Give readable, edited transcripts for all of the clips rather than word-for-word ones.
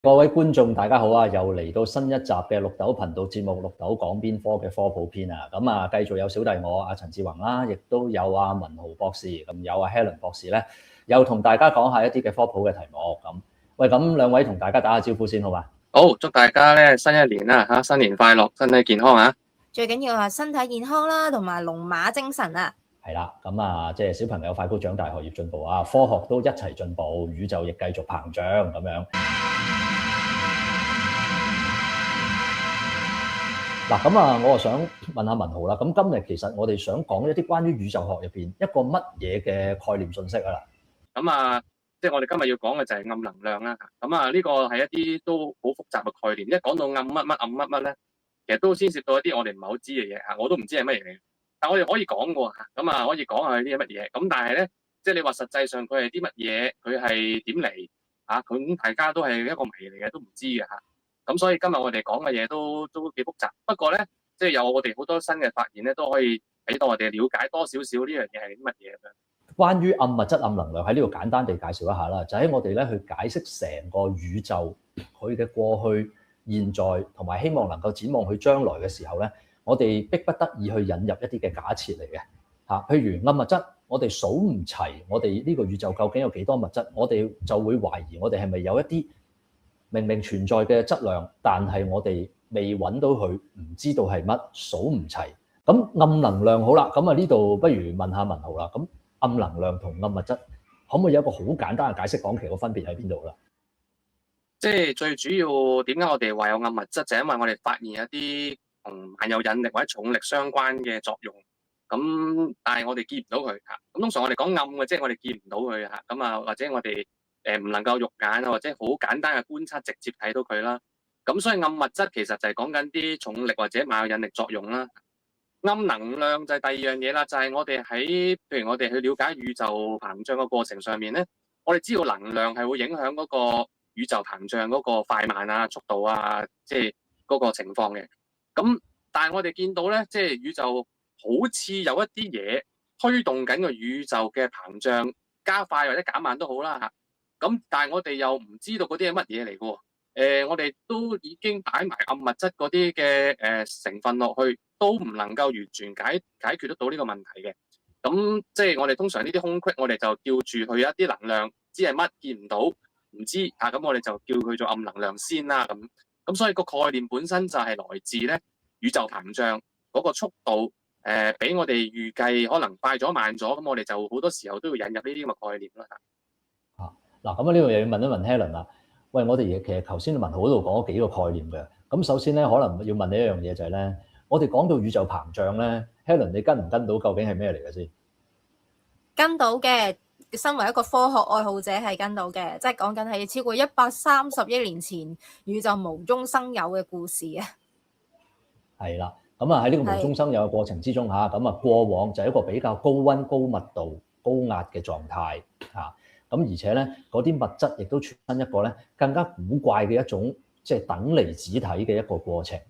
各位觀眾大家好啊，又嚟到新一集嘅綠豆頻道節目綠豆講邊科嘅科普篇啊，咁啊繼續有小弟我阿陳志宏啦，亦都有阿文豪博士，咁有阿 Helen 博士咧，又同大家講下一啲嘅科普嘅題目咁。喂，咁兩位同大家打下招呼先好嘛？好，祝大家咧新一年啦嚇，新年快樂，身體健康啊！最緊要係身體健康啦，同埋龍馬精神啊！係啦，咁啊，即係小朋友快高長大，學業進步啊，科學都一齊進步，宇宙亦繼續膨脹咁樣。嗱，咁啊，我啊想問下文豪啦。咁今日其實我哋想講一啲關於宇宙學入邊一個乜嘢嘅概念信息啊啦。咁啊，即係我哋今日要講嘅就係暗能量啦。咁啊，呢個係一啲都好複雜嘅概念。一講到暗乜乜暗乜乜咧，其實都牽涉到一啲我哋唔係好知嘅嘢嚇，我都唔知係乜嘢嚟。但我哋可以講嘅嚇，咁啊可以講下佢啲乜嘢。咁但係咧，即係你話實際上佢係啲乜嘢，佢係點嚟嚇？咁大家都係一個謎嚟嘅，都唔知嘅嚇。咁所以今日我哋講嘅嘢都幾複雜。不過咧，即係有我哋好多新嘅發現咧，都可以俾到我哋了解多少少呢樣嘢係啲乜嘢咁樣。關於暗物質、暗能量喺呢度簡單地介紹一下啦，就喺我哋咧去解釋成個宇宙佢嘅過去、現在同埋希望能夠展望佢將來嘅時候咧，我哋迫不得已去引入一啲嘅假設嚟嘅嚇。譬如暗物質，我哋數唔齊，我哋呢個宇宙究竟有幾多物質，我哋就會懷疑我哋係咪有一啲明明存在嘅質量，但係我哋未揾到佢，唔知道係乜，數唔齊。咁暗能量好啦，咁啊呢度不如問下文豪啦。咁暗能量同暗物質可唔可以有一個好簡單嘅解釋，講其個分別喺邊度啦？即係最主要點解我哋話有暗物質，就係因為我哋發現一啲同萬有引力或者重力相關嘅作用。咁但係我哋見唔到佢嚇。咁通常我哋講暗嘅，即係我哋見唔到佢嚇。咁啊或者我哋唔能夠肉眼啊，或者好簡單嘅觀察直接睇到佢啦。咁所以暗物質其實就係講緊啲重力或者萬有引力作用啦。暗能量就係第二樣嘢啦，就係我哋喺譬如我哋去了解宇宙膨脹嘅過程上面咧，我哋知道能量係會影響嗰個宇宙膨脹嗰個快慢啊、速度啊，即係嗰個情況嘅。咁但係我哋見到咧，即係宇宙好似有一啲嘢推動緊個宇宙嘅膨脹，加快或者減慢都好啦嚇。咁但係我哋又唔知道嗰啲係乜嘢嚟嘅喎。我哋都已經擺埋暗物質嗰啲嘅成分落去，都唔能夠完全解決得到呢個問題嘅。咁即係我哋通常呢啲空隙，我哋就叫住佢一啲能量，知係乜見唔到，唔知啊。咁我哋就叫佢做暗能量先啦。咁所以個概念本身就係來自咧宇宙膨脹嗰個速度，比我哋預計可能快咗慢咗。咁我哋就好多時候都要引入呢啲咁嘅概念啦。嗱，咁啊呢度又要問一問 Helen 啦。喂，我哋其實頭先文豪嗰度講咗幾個概念嘅。咁首先咧，可能要問你一樣嘢就係咧，我哋講到宇宙膨脹咧 ，Helen 你跟唔跟到究竟係咩嚟嘅先？跟到嘅，身為一個科學愛好者係跟到嘅，即係講緊係超過130億年前宇宙無中生有嘅故事啊。係啦，咁啊喺呢個無中生有嘅過程之中嚇，咁啊過往就係一個比較高溫、高密度、高壓嘅狀態嚇。咁而且咧，嗰啲物質亦都產生一個咧更加古怪嘅一種即係等離子體嘅一個過程。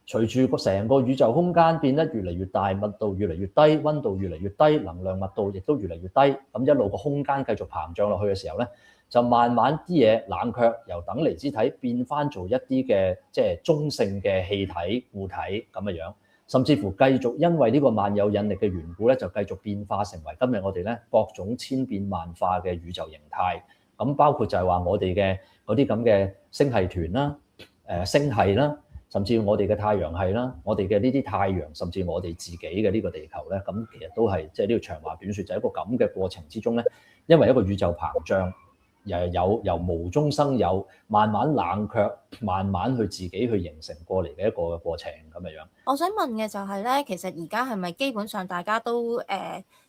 隨住成個宇宙空間變得越嚟越大，密度越嚟越低，溫度越嚟越低，能量密度亦都越嚟越低，咁一路個空間繼續膨脹落去嘅時候咧，就慢慢啲嘢冷卻，由等離子體變翻做一啲嘅即係中性嘅氣體、固體咁嘅樣。甚至乎繼續因為呢個萬有引力嘅緣故咧，就繼續變化成為今日我哋咧各種千變萬化嘅宇宙形態。咁包括就係話我哋嘅嗰啲咁嘅星系團啦、星系啦，甚至我哋嘅太陽系啦，我哋嘅呢啲太陽，甚至我哋自己嘅呢個地球咧，咁其實都係即係呢個長話短説，就係一個咁嘅過程之中咧，因為一個宇宙膨脹。由無中生有，慢慢冷卻，慢慢去自己去形成過嚟嘅一個過程咁嘅樣。我想問嘅就係咧，其實而家係咪基本上大家都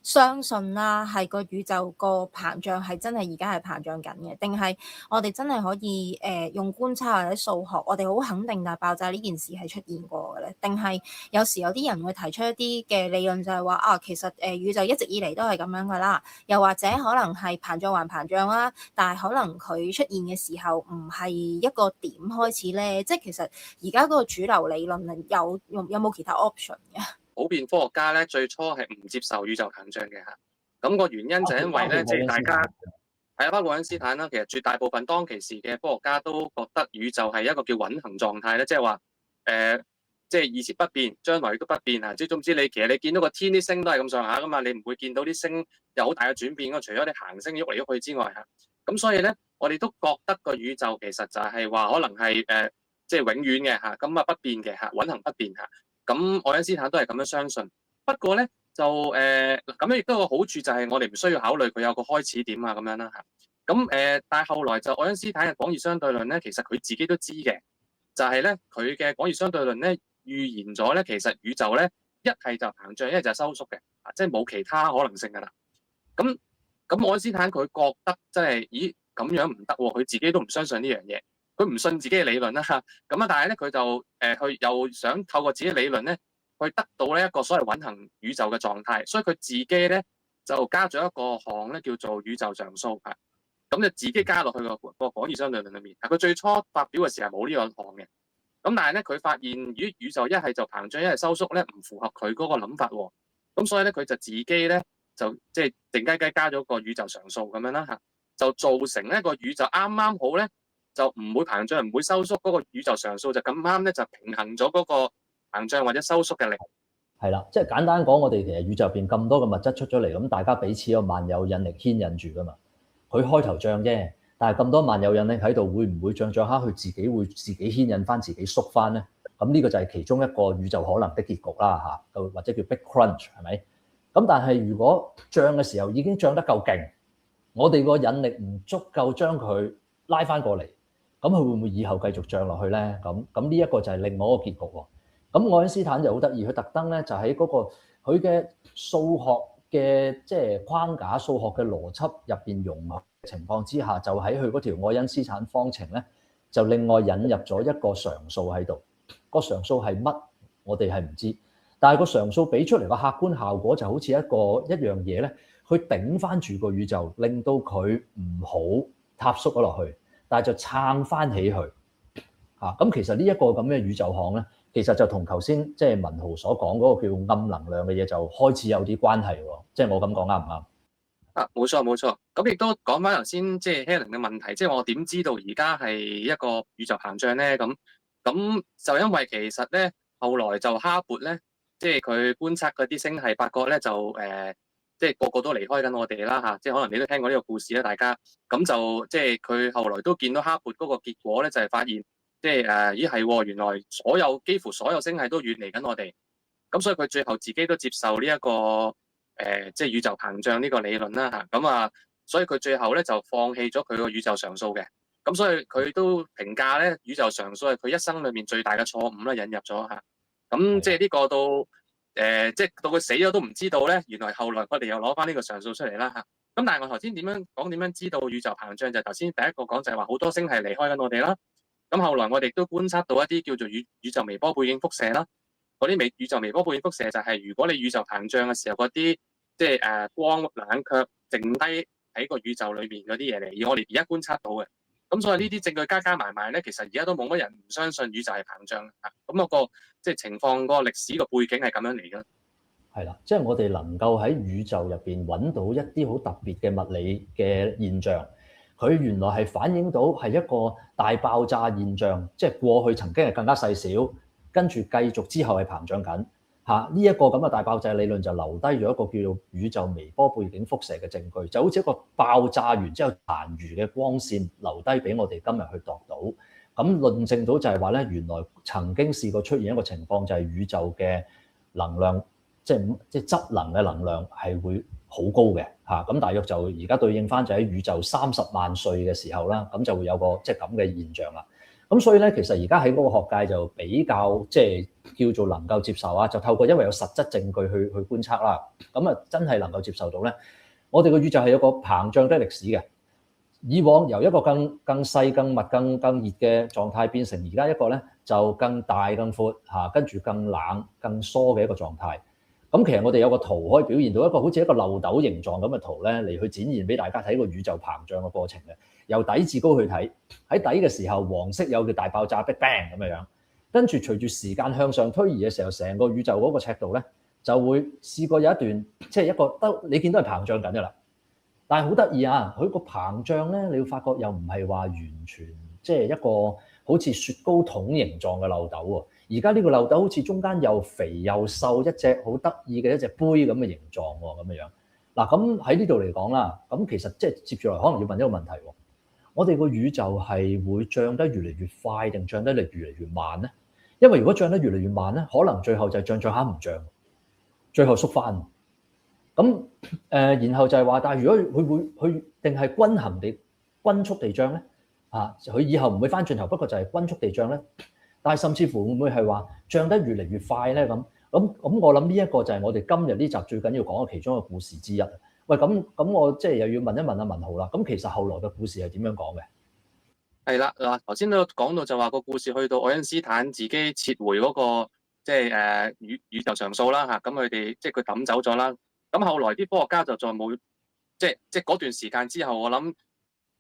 相信啦，係個宇宙個膨脹係真係而家係膨脹緊嘅，定係我哋真係可以用觀察或者數學，我哋好肯定大爆炸呢件事係出現過嘅咧？定係有時有啲人會提出一啲嘅理論，就係話啊，其實宇宙一直以嚟都係咁樣噶啦，又或者可能係膨脹還膨脹啦，但係可能佢出現嘅時候唔係一個點開始咧，即係其實而家嗰個主流理論有冇其他 option 嘅？普遍科學家咧最初係唔接受宇宙膨脹嘅嚇，咁個原因就係因為咧，即係大家係啊，包括愛因斯坦啦，其實絕大部分當其時嘅科學家都覺得宇宙係一個叫穩恒狀態咧，即係話即係以前不變，將來亦都不變啊！即係總之其實你見到個天啲星都係咁上下噶嘛，你唔會見到啲星有好大嘅轉變。除咗啲行星喐嚟喐去之外嚇，咁所以咧，我哋都覺得個宇宙其實就係話可能係即係永遠嘅嚇，咁啊不變嘅嚇，穩恒不變嚇。咁愛因斯坦都係咁樣相信。不過咧就咁樣亦都有個好處就係我哋唔需要考慮佢有個開始點啊咁樣啦嚇。咁但係後來就愛因斯坦嘅廣義相對論咧，其實佢自己都知嘅，就係咧佢嘅廣義相對論咧預言咗咧，其實宇宙咧一係就膨脹，一係就收縮嘅，即係冇其他可能性㗎啦。咁愛因斯坦佢覺得真係，咦咁樣唔得喎，佢自己都唔相信呢樣嘢，佢唔信自己嘅理論啦嚇。咁啊，但係咧佢就佢又想透過自己理論咧，去得到呢一個所謂穩恒宇宙嘅狀態，所以佢自己咧就加咗一個項咧叫做宇宙常數啊。咁就自己加落去個廣義相對論裏面。佢最初發表嘅時候冇呢個項嘅。咁但係咧，佢發現如果宇宙一係就膨脹，一係收縮咧，唔符合佢嗰個諗法喎。咁所以咧，佢就自己咧就即係靜雞雞加咗個宇宙常數咁樣啦嚇，就造成呢個宇宙啱啱好咧就唔會膨脹，唔會收縮，嗰個宇宙常數就咁啱咧就平衡咗嗰個膨脹或者收縮嘅力。係啦，即係簡單講，我哋其實宇宙入邊咁多嘅物質出咗嚟，咁大家彼此有萬有引力牽引住噶嘛。佢開頭脹啫。但係咁多萬有引力喺度，會唔會漲下佢自己會自己牽引翻自己縮翻咧？咁呢個就係其中一個宇宙可能的結局啦嚇，或者叫 Big Crunch 係咪？咁但係如果漲嘅時候已經漲得夠勁，我哋個引力唔足夠將佢拉翻過嚟，咁佢會唔會以後繼續漲落去咧？咁呢一個就係另外一個結局喎。咁愛因斯坦就好得意，佢特登咧就喺嗰個佢嘅數學嘅即係框架、數學嘅邏輯入邊融合情況之下，就喺佢嗰條愛因斯坦方程咧，就另外引入咗一個常數喺度。個常數係乜？我哋係唔知，但係個常數俾出嚟個客觀效果就好似一樣嘢咧，去頂翻住個宇宙，令到佢唔好塌縮咗落去，但係就撐翻起去。咁其實呢一個咁嘅宇宙項咧，其實就同頭先即係文豪所講嗰個叫暗能量嘅嘢就開始有啲關係喎。即係我咁講啱唔啱？冇錯冇錯，咁亦都講翻頭先即係 Helen 嘅問題，即係我點知道而家係一個宇宙膨脹咧？咁就因為其實咧後來就哈勃咧，即係佢觀察嗰啲星系，發覺咧就即係個個都離開緊我哋啦嚇，即係可能你都聽過呢個故事啦，大家咁就即係佢後來都見到哈勃嗰個結果咧，就係發現即係咦係喎，原來幾乎所有星系都遠離緊我哋，咁所以佢最後自己都接受呢一個即係宇宙膨脹呢個理論啦嚇，咁所以佢最後咧就放棄咗佢個宇宙常數嘅，咁所以佢都評價咧宇宙常數係佢一生裏面最大嘅錯誤啦，引入咗嚇，咁即係呢個到即係到佢死咗都唔知道咧，原來後來我哋又攞翻呢個常數出嚟啦嚇，咁但係我頭先點樣知道宇宙膨脹，就係頭先第一個講就係話好多星系離開緊我哋啦，咁後來我哋都觀察到一啲叫做宇宙微波背景輻射啦。嗰啲宇宙微波背景輻射就係如果你宇宙膨脹嘅時候，嗰啲即係光冷卻剩低喺個宇宙裏面嗰啲嘢嚟，而我哋而家觀察到嘅，咁所以呢啲證據加埋埋咧，其實而家都冇乜人唔相信宇宙係膨脹啊！咁嗰個即係情況，嗰個歷史個背景係咁樣嚟嘅。係啦，即係我哋能夠喺宇宙入邊揾到一啲好特別嘅物理嘅現象，佢原來係反映到係一個大爆炸現象，即係過去曾經係更加細小。跟住繼續之後係膨脹緊嚇，呢一個咁嘅大爆炸理論就留低咗一個叫做宇宙微波背景輻射嘅證據，就好似一個爆炸完之後殘餘嘅光線留低俾我哋今日去度到，咁論證到就係話咧，原來曾經試過出現一個情況，就係宇宙嘅能量，即係質能嘅能量係會好高嘅嚇，咁大約就而家對應翻就喺宇宙30萬歲嘅時候啦，咁就會有個即係咁嘅現象啦。咁所以咧，其實而家喺嗰個學界就比較即係叫做能夠接受啊，就透過因為有實質證據去觀測啦，咁啊真係能夠接受到咧。我哋個宇宙係有個膨脹的歷史嘅，以往由一個更細、更密、更熱嘅狀態變成而家一個咧就更大、更闊嚇，跟住更冷、更疏嘅一個狀態。咁其實我哋有個圖可以表現到一個好似一個漏斗形狀咁嘅圖咧，嚟去展現俾大家睇個宇宙膨脹嘅過程嘅。由底至高去睇，喺底嘅時候黃色有個大爆炸 Big Bang 咁嘅樣，跟住隨住時間向上推移嘅時候，成個宇宙嗰個尺度咧就會試過有一段即係一個你見到係膨脹緊㗎啦，但係好得意啊，佢個膨脹咧，你要發覺又唔係話完全即係一個好似雪糕筒形狀嘅漏斗喎。而家呢個漏斗好似中間又肥又瘦，一隻好得意嘅一隻杯咁嘅形狀喎，咁樣樣。嗱，咁喺呢度嚟講啦，咁其實即係接住嚟可能要問一個問題喎。我哋個宇宙係會漲得越嚟越快定漲得越嚟越慢咧？因為如果漲得越嚟越慢咧，可能最後就係漲下唔漲，最後縮翻。咁然後就係話，但係如果佢定係均衡地均速地漲咧？佢以後唔會翻轉頭，不過就係均速地漲咧。但係甚至乎會唔會係話漲得越嚟越快咧？咁我諗呢一個就係我哋今日呢集最緊要講嘅其中一個故事之一。喂，咁我即係又要問一問阿文豪啦。咁其實後來嘅故事係點樣講嘅？係啦，嗱，頭先都講到就話個故事去到愛因斯坦自己撤回嗰個即係宇宙常數啦嚇，咁佢哋即係佢抌走咗啦。咁後來啲科學家就再冇即係嗰段時間之後，我諗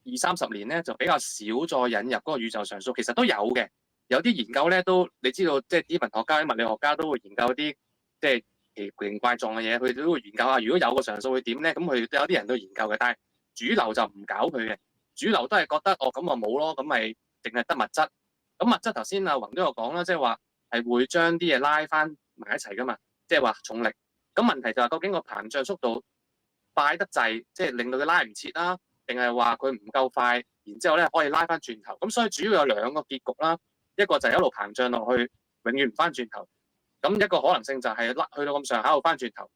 20-30年咧就比較少再引入嗰個宇宙常數。其實都有嘅，有啲研究咧都你知道，即係啲文學家、啲物理學家都會研究啲即係奇形怪狀嘅嘢，佢哋都會研究下如果有個常數會點咧。咁佢哋都有啲人都研究嘅，但係主流就唔搞佢嘅。主流都係覺得咁啊冇咯，咁咪淨係得物質。咁物質頭先阿宏都有講啦，即係話係會將啲嘢拉翻埋一齊噶嘛，即係話重力。咁問題就係究竟個膨脹速度快得滯，即係令到佢拉唔切啦，定係話佢唔夠快，然之後咧可以拉翻轉頭。咁所以主要有兩個結局啦，一個就係一路膨脹落去，永遠唔翻轉頭。咁一個可能性就係去到咁上下度翻轉頭。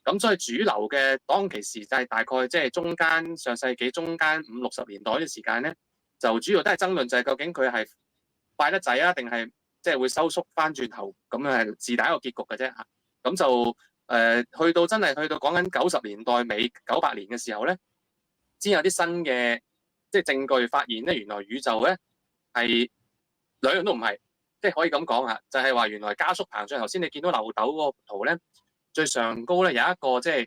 咁所以主流嘅當其時就係大概即係中間上世紀中間50-60年代嘅時間咧，就主要都係爭論就係究竟佢係快得滯啊，定係即係會收縮翻轉頭，咁樣係自打一個結局嘅啫嚇。咁就去到真係去到講緊90年代尾98年嘅時候咧，先有啲新嘅即係證據發現咧，原來宇宙咧係兩樣都唔係，即係可以咁講嚇，就係話原來加速膨脹。頭先你見到漏斗嗰個圖咧，最上高咧有一個即係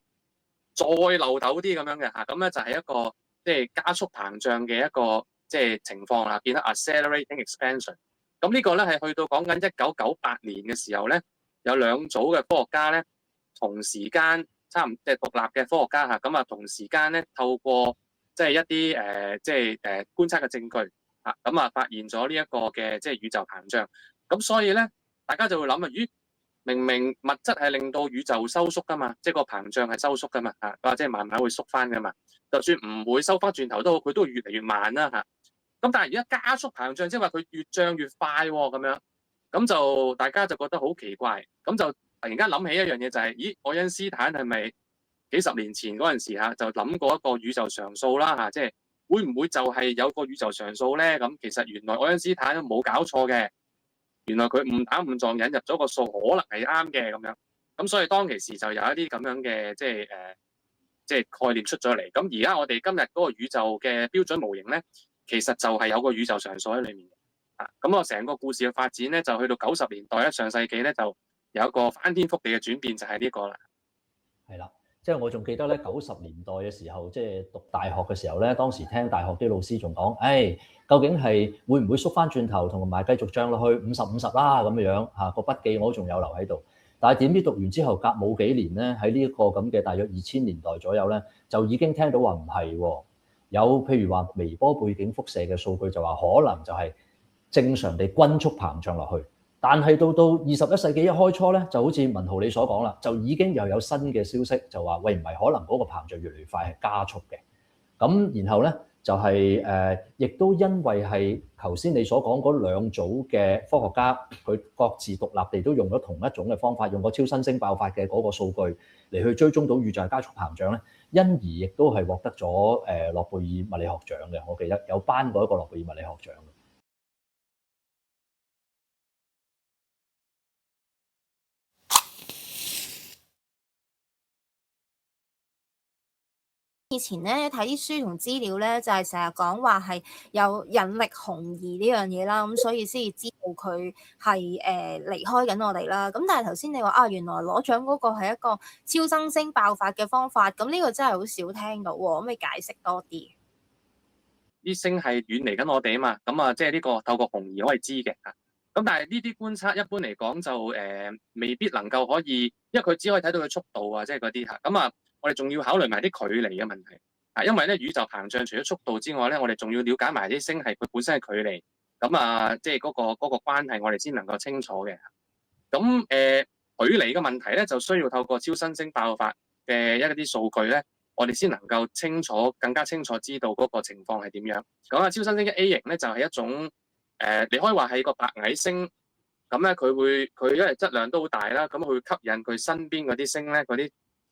再漏斗啲咁樣嘅嚇，咁咧就係一個即係加速膨脹嘅一個即係情況啦，變得 accelerating expansion。咁呢個咧係去到講緊1998年嘅時候咧，有兩組嘅科學家咧同時間差唔多獨立嘅科學家嚇，咁啊同時間咧透過即係一啲即係觀察嘅證據嚇，咁啊發現咗呢一個嘅即係宇宙膨脹。咁所以咧大家就會諗啊，咦？明明物質係令到宇宙收縮噶嘛，即係個膨脹係收縮噶嘛，或者慢慢會縮翻噶嘛。就算唔會收翻轉頭都好，佢都會越嚟越慢啦嚇。咁但係而家加速膨脹，即係話佢越漲越快喎咁樣，咁就大家就覺得好奇怪。咁就突然間諗起一樣嘢就係，咦，愛因斯坦係咪幾十年前嗰陣時就諗過一個宇宙常數啦嚇？即係會唔會就係有個宇宙常數咧？咁其實原來愛因斯坦都冇搞錯嘅。原來佢誤打誤撞引入咗個數，可能係啱嘅咁樣。咁所以當其時就有一啲咁樣嘅即係概念出咗嚟。咁而家我哋今日嗰個宇宙嘅標準模型咧，其實就係有個宇宙常數喺裡面嘅。咁我成個故事嘅發展咧，就去到90年代上世紀咧，就有一個翻天覆地嘅轉變，就係呢個啦。係啦。即係我仲記得咧，90年代嘅時候，即係讀大學嘅時候咧，當時聽大學啲老師仲講，究竟係會唔會縮翻轉頭，同埋繼續漲落去50-50啦咁樣嚇。個筆記我都仲有留喺度。但係點知讀完之後，隔冇幾年咧，喺呢一個咁嘅大約2000年代左右咧，就已經聽到話唔係喎。有譬如話微波背景輻射嘅數據就話可能就係正常地均速膨脹落去。但係到21世紀一開初咧，就好似文豪你所講啦，就已經又有新嘅消息，就話喂，唔係可能嗰個膨脹越嚟越快，係加速嘅。咁然後咧就係亦都因為係頭先你所講嗰兩組嘅科學家，佢各自獨立地都用咗同一種嘅方法，用個超新星爆發嘅嗰個數據嚟去追蹤到宇宙加速膨脹咧，因而亦都係獲得咗諾貝爾物理學獎嘅。我記得有頒過一個諾貝爾物理學獎。以前咧睇啲書同資料咧，就係成日講話係有引力紅移呢樣嘢啦，咁所以先至知道佢係離開緊我哋啦。咁但係頭先你話原來攞獎嗰個係一個超新星爆發嘅方法，咁呢個真係好少聽到喎，可唔可以解釋多啲？啲星係遠離緊我哋啊嘛，咁即係呢個透過紅移可以知嘅嚇。咁但係呢啲觀察一般嚟講就未必能夠可以，因為佢只可以睇到佢速度啊，即係嗰啲嚇。咁我哋仲要考慮埋啲距離嘅問題。因為咧宇宙膨脹除咗速度之外咧，我哋仲要了解埋啲星系佢本身嘅距離，咁啊即係嗰個關係，我哋先能夠清楚嘅。咁距離嘅問題咧，就需要透過超新星爆發嘅一啲數據咧，我哋先能夠更加清楚知道嗰個情況係點樣。咁啊，超新星嘅 A 型咧就係一種你可以話係個白矮星。咁咧佢因為質量都好大啦，咁佢會吸引佢身邊嗰啲星咧，嗰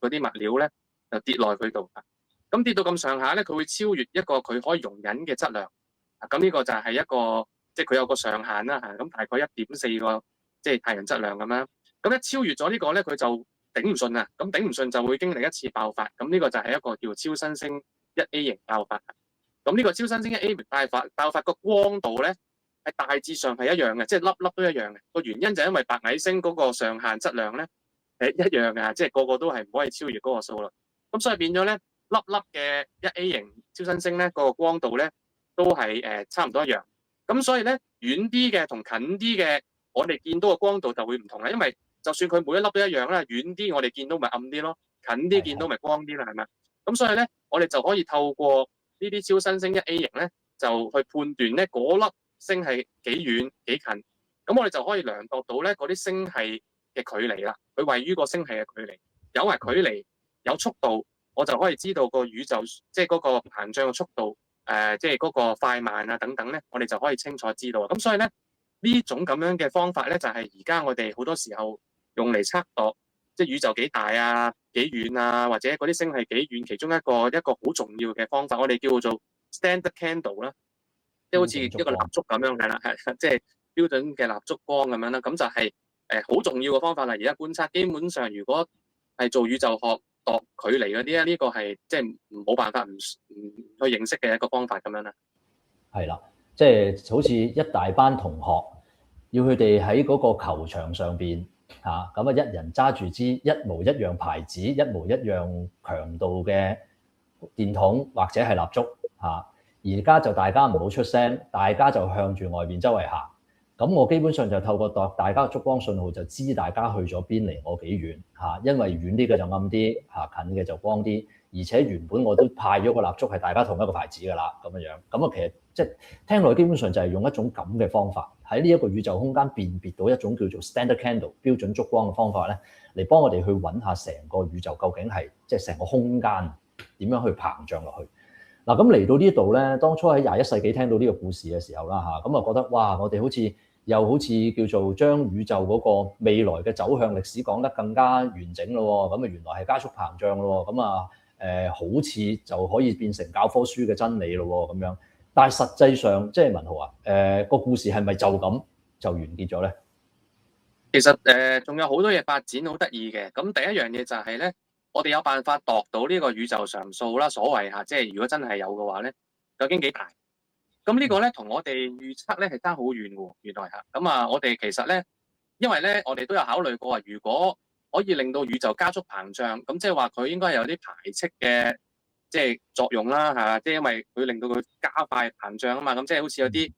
啲物料咧就跌落佢度。咁跌到咁上下咧，佢會超越一個佢可以容忍嘅質量。咁呢個就係一個即係佢有個上限啦嚇。咁大概1.4個即係太陽質量咁樣。咁一超越咗呢個咧，佢就頂唔順啊。咁頂唔順就會經歷一次爆發。咁呢個就係一個叫超新星 1A 型爆發。咁呢個超新星 1A 型爆發個光度咧，係大致上係一樣嘅，即係粒粒都一樣嘅。個原因就係因為白矮星嗰個上限質量咧係一樣嘅，即係個個都係唔可以超越嗰個數啦。咁所以變咗咧，粒粒嘅1A 型超新星咧，個光度咧都係差唔多一樣。咁所以咧，遠啲嘅同近啲嘅，我哋見到嘅光度就會唔同啦。因為就算佢每一粒都一樣啦，遠啲我哋見到咪暗啲咯，近啲見到咪光啲啦，係咪？咁所以咧，我哋就可以透過呢啲超新星1A 型咧，就去判斷咧嗰粒星係幾遠幾近。咁我哋就可以量度到咧嗰啲星系嘅距離啦。佢位於個星系嘅距離，有埋距離有速度，我就可以知道個宇宙即係嗰個膨脹嘅速度，即係嗰個快慢啊等等咧，我哋就可以清楚知道。咁所以咧，呢種咁樣嘅方法咧，就係而家我哋好多時候用嚟測度，即係宇宙幾大啊、幾遠啊，或者嗰啲星系幾遠，其中一個好重要嘅方法，我哋叫做 standard candle 啦，即係好似一個蠟燭咁樣嘅啦，係即係標準嘅蠟燭光咁樣啦。咁就係好重要嘅方法啦。而家觀察基本上，如果係做宇宙學度距離嗰啲咧，呢個係即係冇辦法唔去認識嘅一個方法咁樣啦。係啦，即係好似一大班同學，要佢哋喺嗰個球場上邊嚇，咁啊一人揸住支一模一樣牌子、一模一樣強度嘅電筒或者係蠟燭嚇。而家就大家唔好出聲，大家就向住外邊周圍行。咁我基本上就透過度大家嘅燭光信號，就知大家去咗邊離我幾遠嚇。因為遠啲嘅就暗啲嚇，近嘅就光啲。而且原本我都派咗個蠟燭係大家同一個牌子㗎啦，咁樣樣。咁啊，其實即係聽落基本上就係用一種咁嘅方法，喺呢一個宇宙空間辨別到一種叫做 standard candle 標準燭光嘅方法咧，嚟幫我哋去揾下成個宇宙究竟係即係成個空間點樣去膨脹落去。嗱，咁嚟到呢度咧，當初喺21世紀聽到呢個故事嘅時候啦嚇，咁啊覺得哇，我哋好似叫做將宇宙嗰個未來嘅走向歷史講得更加完整咯喎，咁啊原來係加速膨脹咯喎，咁啊好似就可以變成教科書嘅真理咯喎咁樣。但係實際上即係文豪啊，個故事係咪就咁就完結咗咧？其實仲有好多嘢發展好得意嘅。咁第一樣嘢就係咧，我哋有辦法度到呢個宇宙常數啦，所謂嚇，即係如果真係有嘅話咧，究竟幾大？咁呢個咧同我哋預測咧係爭好遠嘅喎，原來嚇。咁啊，我哋其實咧，因為咧我哋都有考慮過話，如果可以令到宇宙加速膨脹，咁即係話佢應該有啲排斥嘅即係作用啦嚇，即係因為佢令到佢加快膨脹啊嘛，咁即係好似有啲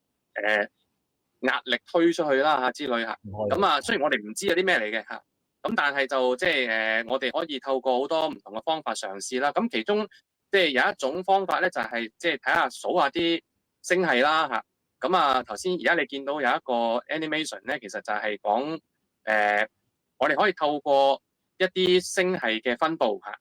壓力推出去啦嚇之類嚇。咁啊，雖然我哋唔知有啲咩嚟嘅嚇。咁但係就即係我哋可以透過好多唔同嘅方法嘗試啦。咁其中即係有一種方法咧，就係即係睇下數下啲星系啦嚇。咁啊頭先而家你見到有一個 animation 咧，其實就係講我哋可以透過一啲星系嘅分佈嚇。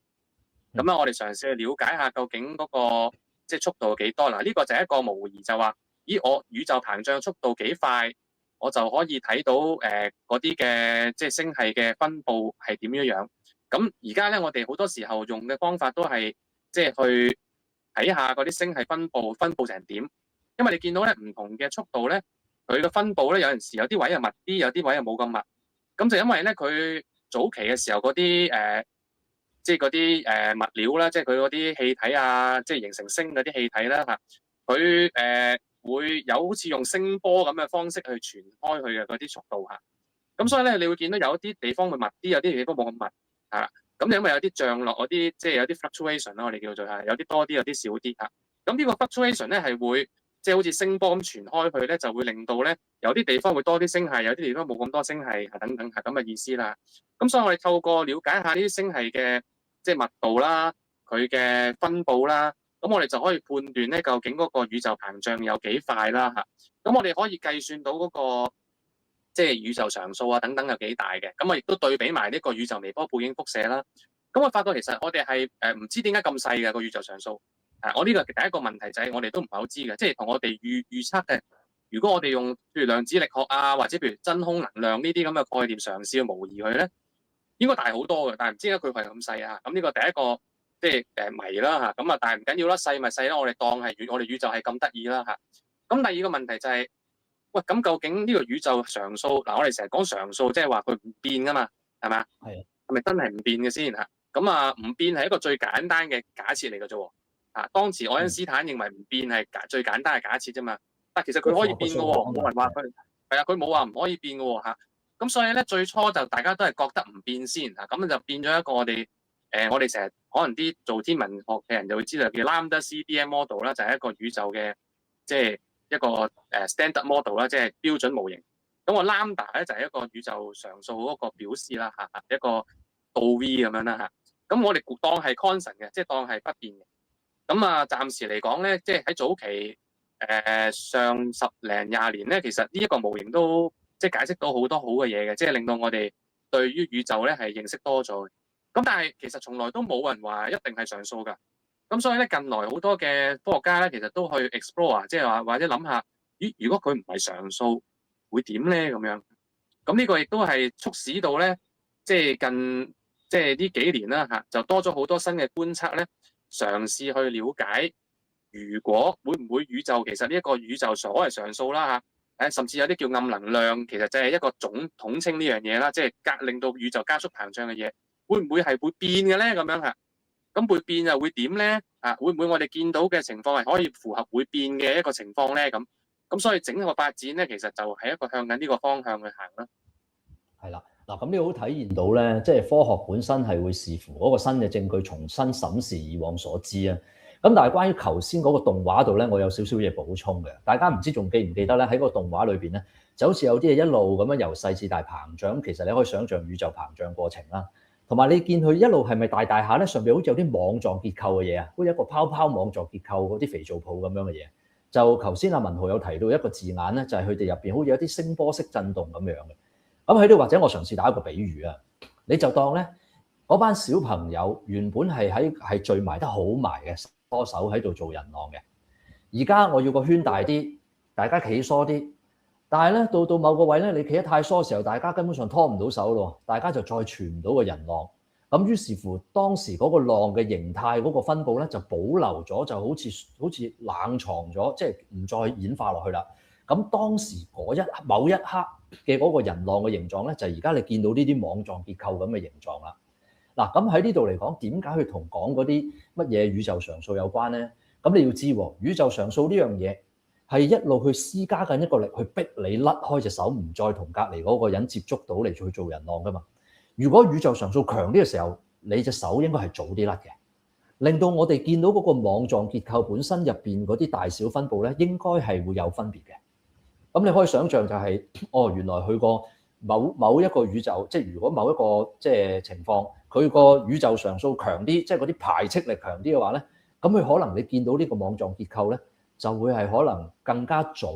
咁啊，我哋嘗試去了解下究竟嗰個即係速度幾多嗱？呢個就係一個模擬，就話咦我宇宙膨脹速度幾快？我就可以睇到嗰啲嘅即係星系嘅分佈係點樣樣。咁而家咧，我哋好多時候用嘅方法都係即係去睇下嗰啲星系分佈成點。因為你見到咧唔同嘅速度咧，佢嘅分佈咧有陣時有啲位係密啲，有啲位係冇咁密。咁就因為咧佢早期嘅時候嗰啲即係嗰啲物料啦，即係佢嗰啲氣體啊，即係形成星嗰啲氣體啦嚇，佢會有好似用聲波咁嘅方式去傳開去嘅嗰啲速度嚇。咁所以咧，你會見到有啲地方會密啲，有啲地方冇咁密嚇。咁因為有啲降落嗰啲，即係有啲 fluctuation 啦，我哋叫做係有啲多啲，有啲少啲嚇。咁呢個 fluctuation 咧係會即係好似聲波咁傳開去咧，就會令到咧有啲地方會多啲星系，有啲地方冇咁多星系等等係咁嘅意思啦。咁所以我哋透過了解下呢啲星系嘅即係密度啦，佢嘅分佈啦，咁我哋就可以判斷咧究竟嗰個宇宙膨脹有幾快啦嚇。咁我哋可以計算到嗰個即係宇宙常數啊等等有幾大嘅。咁我亦都對比埋呢個宇宙微波背景輻射啦。咁我發覺其實我哋係唔知點解咁細嘅個宇宙常數。我呢個第一個問題就係我哋都唔係好知嘅，即係同我哋預測嘅。如果我哋用譬如量子力學啊，或者譬如真空能量呢啲咁嘅概念嘗試去模擬佢咧，應該大好多嘅。但係唔知點解佢係咁細啊？咁呢個第一個即係謎啦嚇。咁啊，但係唔緊要啦，細咪細啦，我哋當係我哋宇宙係咁得意啦嚇。咁第二個問題就係，喂，咁究竟呢個宇宙常數嗱，我哋成日講常數，即係話佢唔變噶嘛，係咪啊？係。係咪真係唔變嘅先嚇？咁啊，唔變係一個最簡單嘅假設嚟嘅啫喎。當時愛因斯坦認為唔變係最簡單嘅假設啫嘛。但其實佢可以變嘅喎，冇人話佢係啊，佢冇話唔可以變嘅喎嚇。咁所以咧，最初就大家都係覺得唔變先嚇，咁就變咗一個我哋成日可能啲做天文學嘅人就會知道叫 Lambda CDM model 啦，就係一個宇宙嘅即係一個standard model 啦，即係標準模型。咁個 Lambda 咧就係一個宇宙常數嗰個表示啦嚇，一個倒 V 咁樣啦嚇。咁我哋當係 constant 嘅，即係當係不變嘅。咁啊，暫時嚟講咧，即係喺早期。上10零20年咧，其實呢一個模型都即係解釋到好多好嘅嘢嘅，即係令到我哋對於宇宙咧係認識多咗。咁但係其實從來都冇人話一定係常數㗎。咁所以咧，近來好多嘅科學家咧，其實都去 explore，即係話或者諗下，咦，如果佢唔係常數，會點咧咁樣？咁呢個亦都係促使到咧，即係呢幾年啦嚇，就多咗好多新嘅觀測咧，嘗試去了解。如果會唔會宇宙其實呢一個宇宙所謂常數啦嚇，甚至有啲叫暗能量，其實就係一個統稱呢樣嘢啦，即係令到宇宙加速膨脹嘅嘢，會唔會係會變嘅咧？咁樣嚇，咁會變又會點咧？會唔會我哋見到嘅情況係可以符合會變嘅一個情況咧？咁所以整個發展咧，其實就係一個向緊呢個方向去行啦。係啦，嗱咁呢個好體現到咧，即係科學本身係會視乎嗰個新嘅證據，重新審視以往所知啊。咁但係關於頭先嗰個動畫度咧，我有少少嘢補充嘅。大家唔知仲記唔記得咧？喺個動畫裏邊咧，就好似有啲嘢一路咁樣由細至大膨脹。其實你可以想像宇宙膨脹過程啦。同埋你見佢一路係咪大下咧？上邊好似有啲網狀結構嘅嘢啊，好似一個泡泡網狀結構嗰啲肥皂泡咁樣嘅嘢。就頭先阿文豪有提到一個字眼咧，就係佢哋入邊好似有啲聲波式震動咁樣嘅。咁喺度或者我嘗試打一個比喻啊，你就當咧嗰班小朋友原本係聚埋得好埋嘅。多手喺度做人浪嘅，而家我要個圈大啲，大家企疏啲。但係咧到某個位咧，你企得太疏嘅時候，大家根本上拖唔到手咯，大家就再傳唔到個人浪。咁於是乎，當時嗰個浪嘅形態嗰個分佈咧就保留咗，就好似冷藏咗，即係唔再演化落去啦。咁當時某一刻嘅嗰個人浪嘅形狀咧，就係而家你見到呢啲網狀結構咁嘅形狀啦。嗱，咁喺呢度嚟講，點解佢同講嗰啲乜嘢宇宙常數有關咧？咁你要知喎，宇宙常數呢樣嘢係一路去施加緊一個力，去逼你甩開隻手，唔再同隔離嗰個人接觸到嚟去做人浪噶嘛。如果宇宙常數強啲嘅時候，你隻手應該係早啲甩嘅，令到我哋見到嗰個網狀結構本身入邊嗰啲大小分佈咧，應該係會有分別嘅。咁你可以想像就係，原來佢個某一個宇宙，即係如果某一個即係情況，佢個宇宙常數強啲，即係嗰啲排斥力強啲嘅話咧，咁佢可能你見到呢個網狀結構咧，就會係可能更加早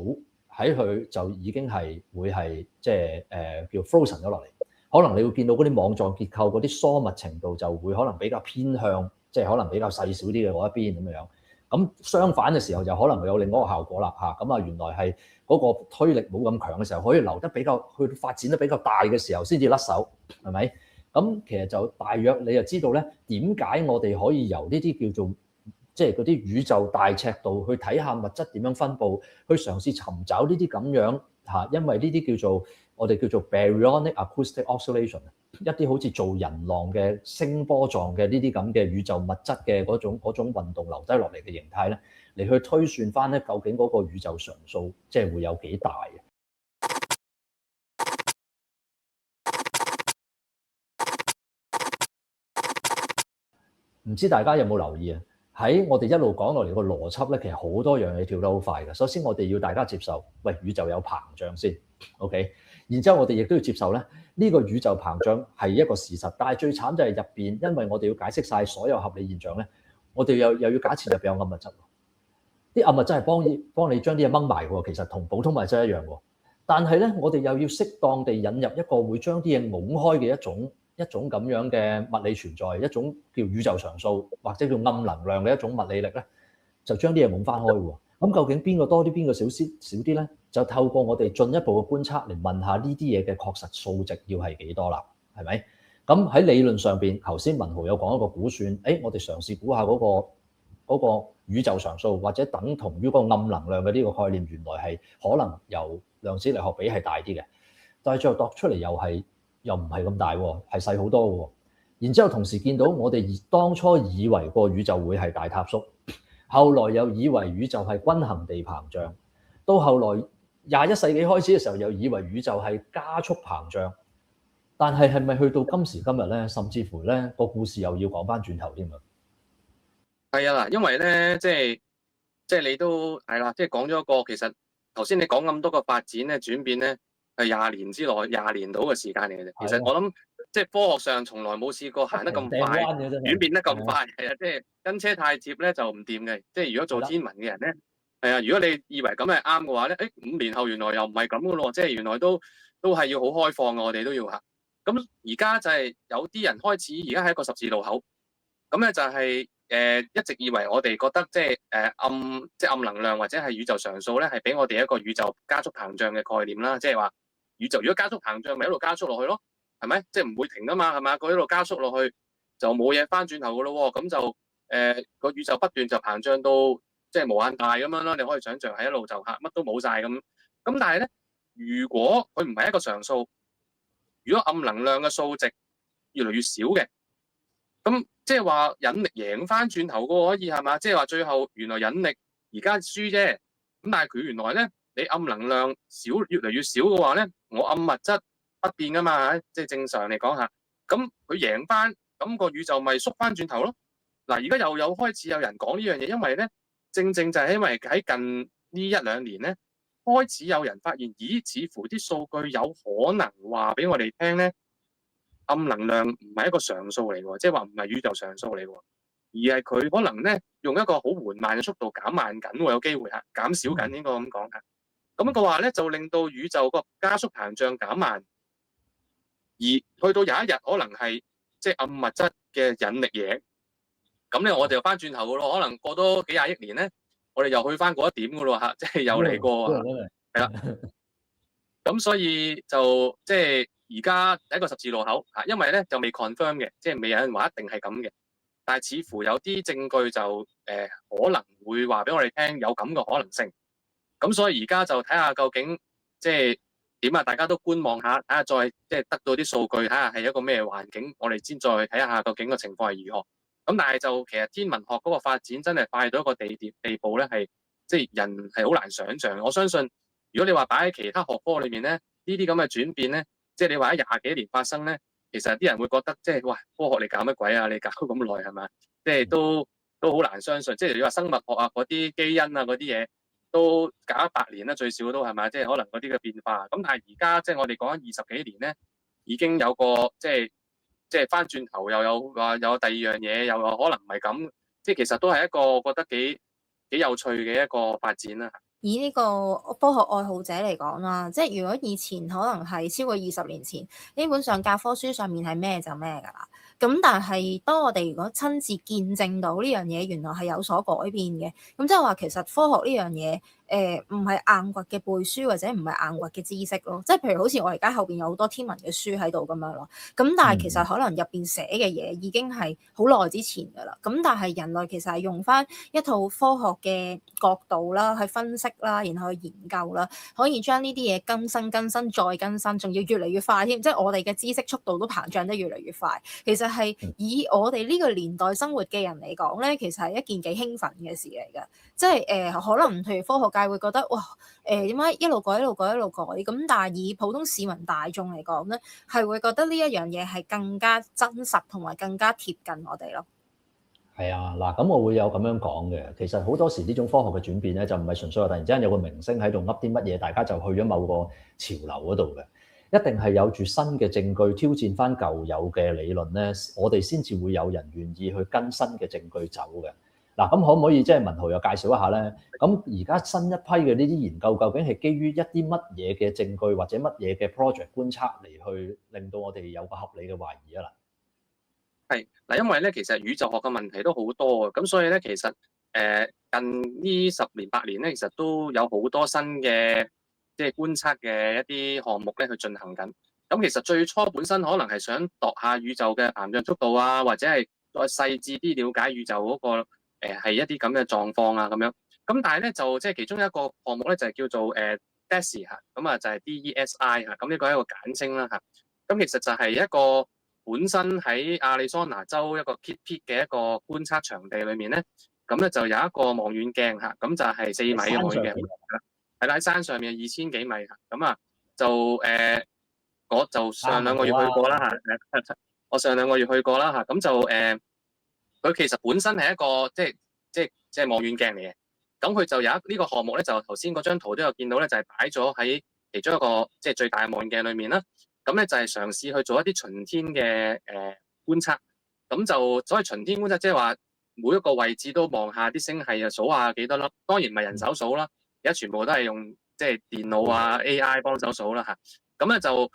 喺佢就已經係會係即係叫 frozen 咗落嚟。可能你會見到嗰啲網狀結構嗰啲疏密程度就會可能比較偏向，即係可能比較細小啲嘅嗰一邊咁樣。咁相反嘅時候就可能會有另外一個效果啦嚇。咁原來係嗰個推力冇咁強嘅時候，可以留得比較去發展得比較大嘅時候先至甩手，係咪？咁其實就大約你就知道咧，點解我哋可以由呢啲叫做即係嗰啲宇宙大尺度去睇下物質點樣分佈，去嘗試尋找呢啲咁樣嚇，因為呢啲叫做我哋叫做 baryonic acoustic oscillation， 一啲好似做人浪嘅聲波狀嘅呢啲咁嘅宇宙物質嘅嗰種運動留低落嚟嘅形態咧，嚟去推算翻咧究竟嗰個宇宙常數即係會有幾大嘅。唔知大家有冇留意啊？喺我哋一路講落嚟個邏輯咧，其實好多樣嘢跳得好快嘅。首先我哋要大家接受，喂，宇宙有膨脹先 ，OK。然之後我哋亦都要接受咧，呢個宇宙膨脹係一個事實。但係最慘就係入邊，因為我哋要解釋晒所有合理現象咧，我哋又要假設入邊有暗物質喎。啲暗物質係幫你將啲嘢掹埋喎，其實同普通物質一樣喎。但係咧，我哋又要適當地引入一個會將啲嘢拱開嘅一種咁樣嘅物理存在，一種叫宇宙常數或者叫暗能量嘅一種物理力咧，就將啲嘢拱翻開喎。咁究竟邊個多啲，邊個少啲咧？就透過我哋進一步嘅觀察嚟問下呢啲嘢嘅確實數值要係幾多啦？係咪？咁喺理論上邊，頭先文豪有講一個估算，我哋嘗試估下嗰個宇宙常數或者等同於嗰個暗能量嘅呢個概念，原來係可能由量子力學比係大啲嘅，但係最後度出嚟又唔係咁大喎，係細好多喎。然之後同時見到我哋當初以為個宇宙會係大塌縮，後來又以為宇宙係均衡地膨脹，到後來21世紀開始嘅時候又以為宇宙係加速膨脹。但係咪去到今時今日咧，甚至乎咧個故事又要講翻轉頭添啊？係啊，嗱，因為咧，即係你都係啦，即係講咗一個，其實頭先你講咁多個發展咧、轉變咧，係20年之內、20年到嘅時間嚟嘅啫。其實我諗，即係科學上從來冇試過行得咁快，轉變得咁快，係啊，即係跟車太貼咧就唔掂嘅。即係如果做天文嘅人咧，係啊，如果你以為咁係啱嘅話咧，5年後原來又唔係咁嘅咯，即係原來都係要好開放嘅，我哋都要嚇。咁而家就係有啲人開始，而家係一個十字路口，咁咧就係一直以為我哋覺得即係暗能量或者係宇宙常數咧，係俾我哋一個宇宙加速膨脹嘅概念啦。即係話宇宙如果加速膨脹，咪一路加速落去咯，係咪？即係唔會停噶嘛，係咪？佢一路加速落去就冇嘢翻轉頭噶咯喎。咁就個宇宙不斷就膨脹到即係無限大咁樣啦。你可以想象係一路就乜都冇晒咁。咁但係咧，如果佢唔係一個常數，如果暗能量嘅數值越嚟越少嘅，咁即係話引力贏翻轉頭嘅可以係嘛？即係話最後原來引力而家輸啫，咁但係佢原來咧，你暗能量越嚟越少嘅話咧，我暗物質不變噶嘛，即係正常嚟講下，咁佢贏翻，咁個宇宙咪縮翻轉頭咯。嗱，而家又有開始有人講呢樣嘢，因為咧正就係因為喺近呢1-2年咧，開始有人發現，咦，似乎啲數據有可能話俾我哋聽咧，暗能量唔係一個常數嚟喎，即係話唔係宇宙常數嚟喎，而係佢可能咧用一個好緩慢嘅速度減慢緊喎，有機會減少緊應該咁講嚇。咁嘅話咧就令到宇宙個加速膨脹減慢，而去到有一日可能係即係暗物質嘅引力嘢，咁咧我哋又翻轉頭嘅咯，可能過多幾廿億年咧，我哋又去翻嗰一點嘅咯嚇，即係又嚟過啊，係啦。咁所以就即係而家第一個十字路口嚇，因為咧就未 confirm 嘅，即係未有人話一定係咁嘅，但係似乎有啲證據就可能會話俾我哋聽有咁嘅可能性。咁所以而家就睇下究竟即係點啊，大家都觀望下，睇下再即係得到啲數據，睇下係一個咩環境，我哋先再睇下究竟個情況係如何。咁但係就其實天文學嗰個發展真係快到一個地步咧，係即係人係好難想像。我相信如果你話擺喺其他學科裏面咧，呢啲咁嘅轉變咧，即係你話喺20幾年發生咧，其實啲人會覺得即係哇，科學你搞乜鬼啊？你搞咁耐係咪？即係都好難相信。即係你話生物學啊，嗰啲基因啊嗰啲嘢都搞100年啦，最少都係咪？即係可能嗰啲嘅變化。咁但係而家即係我哋講緊20幾年咧，已經有個即係翻轉頭又有話有第二樣嘢，又有可能唔係咁。即係其實都係一個覺得幾有趣嘅一個發展啦。以呢個科學愛好者嚟講啦，即係如果以前可能係超過20年前，基本上教科書上面係咩就咩㗎啦。咁但係當我哋如果親自見證到呢樣嘢原來係有所改變嘅，咁即係話其實科學呢樣嘢唔係硬掘嘅背書或者唔係硬掘嘅知識咯。即係譬如好似我而家後邊有好多天文嘅書喺度咁樣咯。咁但係其實可能入邊寫嘅嘢已經係好耐之前㗎啦。咁但係人類其實係用翻一套科學嘅角度啦去分析啦，然後去研究啦，可以將呢啲嘢更新再更新，仲要越嚟越快添。即係我哋嘅知識速度都膨脹得越嚟越快。其實係以我哋呢個年代生活嘅人嚟講咧，其實係一件幾興奮嘅事嚟㗎。即係可能譬如科學界會覺得哇點解一路改咁，但係以普通市民大眾嚟講咧，係會覺得呢一樣嘢係更加真實同埋更加貼近我哋咯。係啊，嗱，咁我會有咁樣講嘅。其實好多時呢種科學嘅轉變咧，就唔係純粹話突然之間有個明星喺度噏啲乜嘢，大家就去咗某個潮流嗰度嘅。一定係有住新嘅證據挑戰翻舊有嘅理論咧，我哋先至會有人願意去跟新嘅證據走嘅。嗱，咁可唔可以即係文豪又介紹一下咧？咁而家新一批嘅呢啲研究，究竟係基於一啲乜嘢嘅證據或者乜嘢嘅 project 觀察嚟去令到我哋有個合理嘅懷疑啊？係嗱，因為咧其實宇宙學嘅問題都好多啊，咁所以咧其實近呢10年8年咧，其實都有好多新嘅即係觀測嘅一啲項目咧去進行緊。咁其實最初本身可能係想度下宇宙嘅膨脹速度啊，或者係再細緻啲了解宇宙嗰個係一啲咁嘅狀況啊咁樣。咁但係咧就即係其中一個項目咧就係叫做DESI 嚇，咁啊就係 DESI 嚇，咁呢個係一個簡稱啦嚇。咁其實就係一個本身喺亞利桑那州一個 Kitt Peak 嘅一個觀測場地裏面咧，咁咧就有一個望遠鏡嚇，咁就係4米嘅望遠鏡，係啦，喺山上面2000幾米嚇，咁啊就我就上2個月去過啦嚇，我上2個月去過啦嚇，咁就佢其實本身係一個即係望遠鏡嚟嘅，咁佢就有呢個項目咧，就頭先嗰張圖都有見到咧，就係擺咗喺其中一個即係最大嘅望遠鏡裏面啦。咁咧就係嘗試去做一啲巡天嘅觀測，咁就所謂巡天觀測，即係話每一個位置都望下啲星系啊，數下幾多粒。當然唔係人手數啦，而家全部都係用即係電腦啊 AI 幫手數啦嚇。咁咧就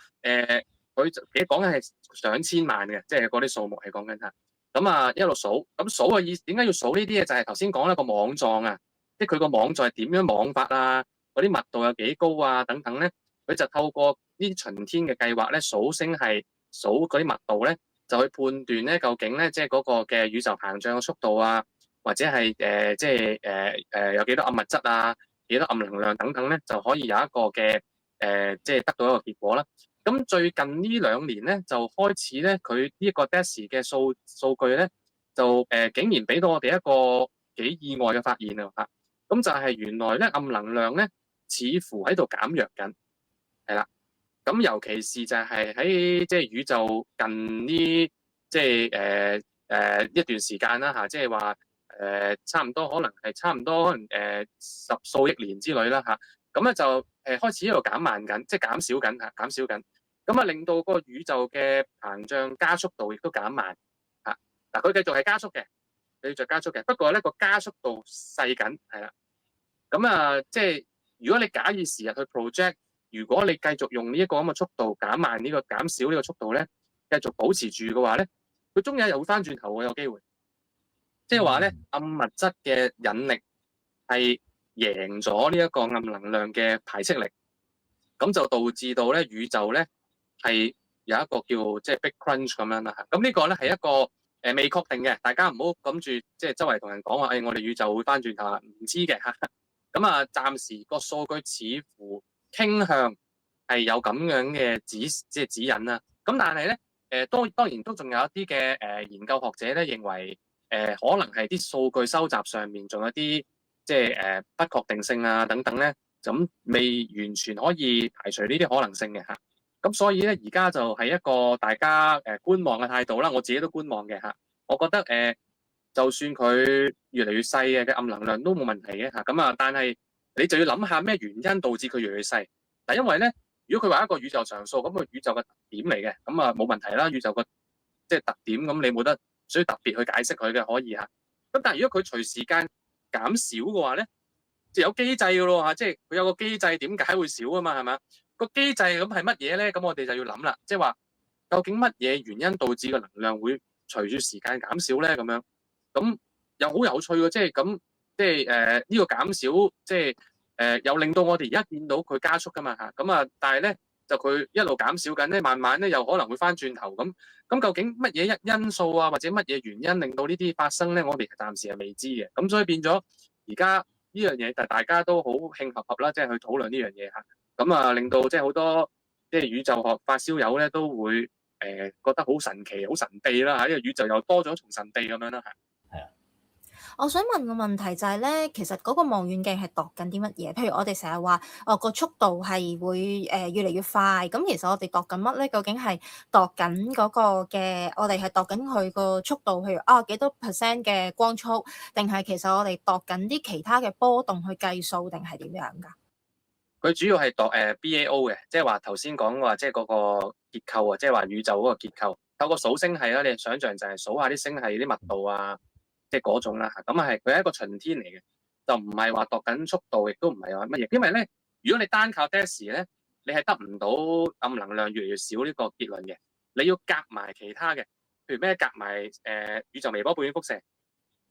佢幾講緊係上千萬嘅，即係嗰啲數目係講緊嚇。咁啊一路數，咁數嘅意思點解要數呢啲嘢？就係頭先講一個網狀啊，即係佢個網狀係點樣網法啊，嗰啲密度有幾高啊等等咧，佢就透過呢啲巡天嘅計劃咧，數星系數嗰啲密度咧，就去判斷咧究竟咧即係嗰個嘅宇宙膨脹嘅速度啊，或者係即係有幾多暗物質啊，幾多暗能量等等咧，就可以有一個嘅即係得到一個結果啦。咁最近呢2年咧，就開始咧，佢呢個 DESI 嘅數據咧，就竟然俾到我哋一個幾意外嘅發現啊！嚇，咁就係原來咧暗能量咧，似乎喺度減弱緊，係啦。咁尤其是就係喺即係宇宙近呢即係一段時間啦嚇，即係話差唔多可能10數億年之類啦嚇。咁咧就開始喺度減慢緊，即係減少緊嚇，減少緊。咁啊令到個宇宙嘅膨脹加速度亦都減慢嚇。嗱，佢繼續係加速嘅，繼續加速嘅。不過咧個加速度細緊係啦。咁啊，即係如果你假以時日去 project。如果你繼續用呢一個咁嘅速度減慢呢個減少呢個速度咧，繼續保持住嘅話咧，佢終有一日會翻轉頭嘅，有機會。即係話咧，暗物質嘅引力係贏咗呢一個暗能量嘅排斥力，咁就導致到咧宇宙咧係有一個叫即係 Big Crunch 咁樣啦。咁呢個咧係一個未確定嘅，大家唔好諗住即係周圍同人講話，我哋宇宙會翻轉頭啊，唔知嘅嚇。咁啊，暫時個數據似乎傾向係有咁樣嘅指引啦。咁但係咧，當然都仲有一啲嘅研究學者咧認為，可能係啲數據收集上面仲有啲即係不確定性啊等等咧，咁未完全可以排除呢啲可能性嘅嚇。咁所以咧，而家就係一個大家觀望嘅態度啦。我自己都觀望嘅嚇。我覺得就算佢越嚟越細嘅暗能量都冇問題嘅嚇。咁啊，但係你就要諗下咩原因導致佢越嚟越細。但因為咧，如果佢話一個宇宙常數，咁個宇宙嘅特點嚟嘅，咁啊冇問題啦。宇宙個即係特點，咁你冇得需要特別去解釋佢嘅可以嚇。咁但係如果佢隨時間減少嘅話咧，就有機制嘅咯嚇，即係佢有個機制點解會少啊嘛，係咪？個機制咁係乜嘢咧？咁我哋就要諗啦，即係話究竟乜嘢原因導致個能量會隨住時間減少咧？咁樣咁又好有趣喎，即係咁即係呢個減少即係。又令到我哋而家見到佢加速噶嘛嚇，咁啊，但係咧就佢一路減少緊咧，慢慢咧又可能會翻轉頭咁。咁究竟乜嘢因素啊，或者乜嘢原因令到呢啲發生咧？我哋暫時係未知嘅。咁所以變咗而家呢樣嘢，但大家都好興合合啦，即係去討論呢樣嘢嚇。咁啊，令到即係好多即係宇宙學發燒友咧都會覺得好神奇、好神秘啦嚇，因為宇宙又多咗一重神秘咁樣啦嚇。我想問個問題就係咧，其實嗰個望遠鏡係度緊啲乜嘢？譬如我哋成日話，個速度係會越嚟越快，咁其實我哋度緊乜咧？究竟係度緊嗰個嘅，我哋係度緊佢個速度，譬如幾多% 嘅光速，定係其實我哋度緊啲其他嘅波動去計數，定係點樣㗎？佢主要係度BAO 嘅，即係話頭先講話，即係嗰個結構啊，即係話宇宙嗰個結構。透過數星系啦，你想象就係數下啲星系啲密度啊。即係嗰種啦嚇。咁係佢係一個巡天嚟嘅，就唔係話度緊速度，亦都唔係話乜嘢。因為咧，如果你單靠 DESI 咧，你係得唔到暗能量越嚟越少呢個結論嘅。你要夾埋其他嘅，譬如咩夾埋宇宙微波背景輻射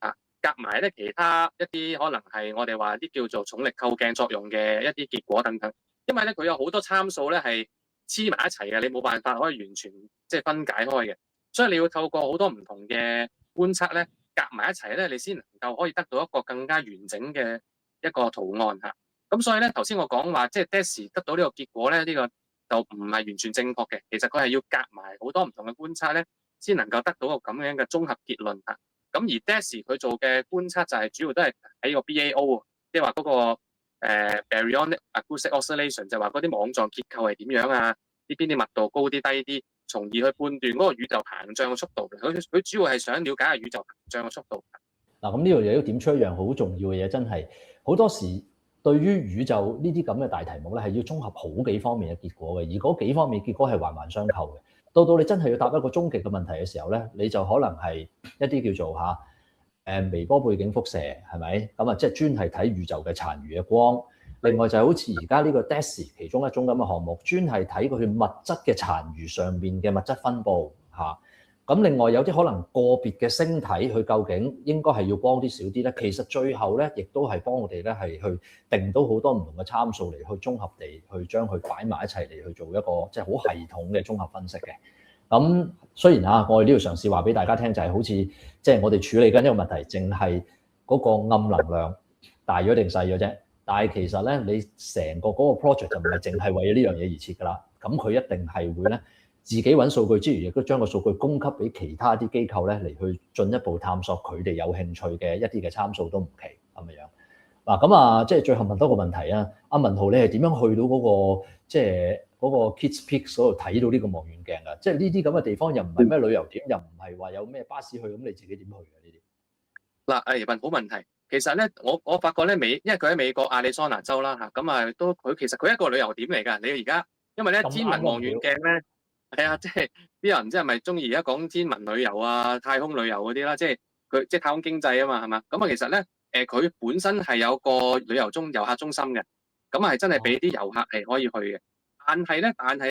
啊，夾埋咧其他一啲可能係我哋話啲叫做重力構鏡作用嘅一啲結果等等。因為咧佢有好多參數咧係黐埋一齊嘅，你冇辦法可以完全即係分解開嘅，所以你要透過好多唔同嘅觀測咧夾埋一齊咧，你先能夠可以得到一個更加完整嘅一個圖案嚇。咁所以咧頭先我講話即係 DESI 得到呢個結果咧，呢個就唔係完全正確嘅。其實佢係要夾埋好多唔同嘅觀測咧，先能夠得到個咁樣嘅綜合結論嚇。咁而 DESI 佢做嘅觀測就係主要都係喺個 BAO， 即係話嗰個Baryonic Acoustic Oscillation， 就係話嗰啲網狀結構係點樣啊？呢邊啲密度高啲低啲，從而去判斷嗰個宇宙膨脹嘅速度。佢主要係想了解下宇宙膨脹嘅速度。嗱，咁呢樣嘢都點出一樣好重要嘅嘢，真係好多時對於宇宙呢啲咁嘅大題目咧，係要綜合好幾方面嘅結果嘅，而嗰幾方面結果係環環相扣嘅。到你真係要答一個終極嘅問題嘅時候咧，你就可能係一啲叫做微波背景輻射係咪？咁啊，即係專係睇宇宙嘅殘餘嘅光。另外就係好似而家呢個 DESI 其中一種咁嘅項目，專係睇佢物質嘅殘餘上面嘅物質分佈嚇。咁另外有啲可能個別嘅星體，佢究竟應該係要光啲少啲咧？其實最後咧，亦都係幫我哋咧係去定到好多唔同嘅參數嚟去綜合地去將佢擺埋一齊嚟去做一個即係好系統嘅綜合分析嘅。咁雖然我哋呢度嘗試話俾大家聽，就係好似即係我哋處理緊一個問題，淨係嗰個暗能量大咗定細咗啫。但係其實咧，你成個嗰個 project 就唔係淨係為咗呢樣嘢而設㗎啦。咁佢一定係會咧自己揾數據之餘，亦都將個數據供給俾其他啲機構咧嚟去進一步探索佢哋有興趣嘅一啲嘅參數都唔奇咁樣。嗱咁即係最後問多個問題啊，阿文豪，你係點樣去到嗰個即係嗰個 Kids Peak 嗰度睇到呢個望遠鏡㗎？即係呢啲咁嘅地方又唔係咩旅遊點，又唔係話有咩巴士去，咁你自己點去㗎呢啲？嗱，問好問題。其實咧，我發覺咧因為佢喺美國亞利桑那州啦嚇，咁都其實佢係一個旅遊點嚟㗎。你而家因為咧天文望遠鏡咧係啊，即係啲人唔知係咪中意而家講天文旅遊啊、太空旅遊嗰啲啦，即係佢即係太空經濟啊嘛，係嘛？咁其實咧佢本身係有個旅遊遊客中心嘅，咁係真係俾啲遊客係可以去嘅。但係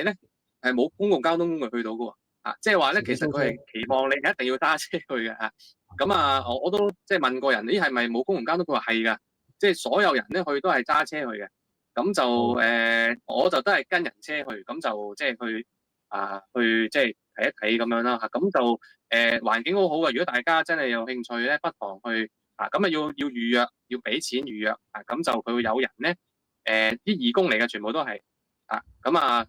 咧係冇公共交通工具去到㗎喎。即係話咧，其實佢係期望你一定要揸車去嘅嚇。咁我都即係問過人，係咪冇公共交通？佢話係㗎，即係所有人咧去都係揸車去嘅。咁就我就都係跟人車去，咁就即係去即係睇一睇咁樣啦嚇。咁就環境好好嘅。如果大家真係有興趣咧，不妨去咁要預約，要俾錢預約咁就佢會有人咧啲義工嚟嘅，全部都係。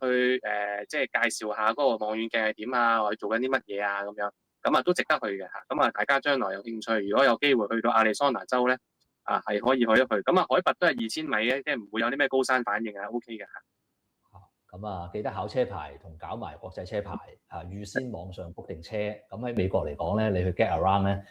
去即係介紹下嗰個望遠鏡係點啊，或者做緊啲乜嘢啊咁樣，咁都值得去嘅嚇。咁大家將來有興趣，如果有機會去到亞利桑那州咧，係可以去一去。咁海拔都係2000米嘅，即係唔會有啲咩高山反應OK 嘅嚇。咁記得考車牌同搞埋國際車牌預先網上 book 定車。咁喺美國嚟講咧，你去 get around 咧，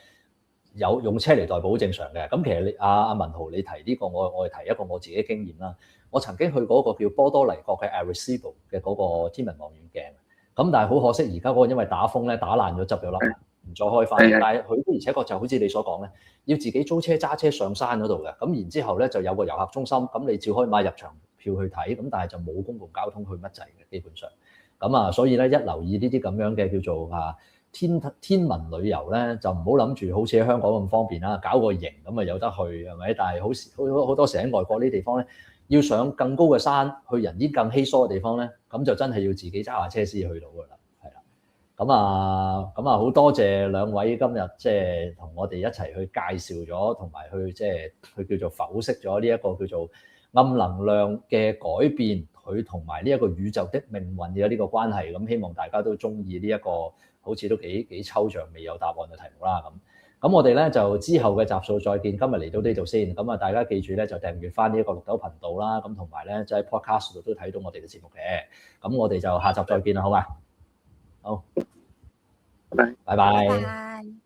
有用車嚟代步好正常嘅。咁其實阿文豪你提呢個，我係提一個我自己嘅經驗啦。我曾經去過一個叫波多黎各嘅 Arecibo 嘅嗰個天文望遠鏡，咁但係好可惜，而家嗰個因為打風咧打爛咗執咗笠，唔再開翻。但係佢的而且確就好似你所講咧，要自己租車揸車上山嗰度嘅。咁然之後咧就有個遊客中心，咁你照可以買入場票去睇，咁但係就冇公共交通去乜滯嘅基本上。咁所以咧一留意呢啲咁樣嘅叫做天文旅遊咧，就唔好諗住好似喺香港咁方便啦，搞個營咁有得去係咪？但係好多時喺外國呢啲地方咧，要上更高嘅山，去人煙更稀疏嘅地方咧，咁就真係要自己揸下車先去到㗎啦，係啦。咁好多謝兩位今日即係同我哋一齊去介紹咗，同埋去即係去叫做剖析咗呢一個叫做暗能量嘅改變，佢同埋呢一個宇宙的命運嘅呢個關係。咁希望大家都中意呢一個好似都幾抽象、未有答案嘅題目啦。咁我哋咧就之後嘅集數再見。今日嚟到呢度先。咁大家記住咧就訂閱翻呢一個綠豆頻道啦。咁同埋咧就喺 Podcast 度都睇到我哋嘅節目嘅。咁我哋就下集再見啦，好嘛？好，拜拜。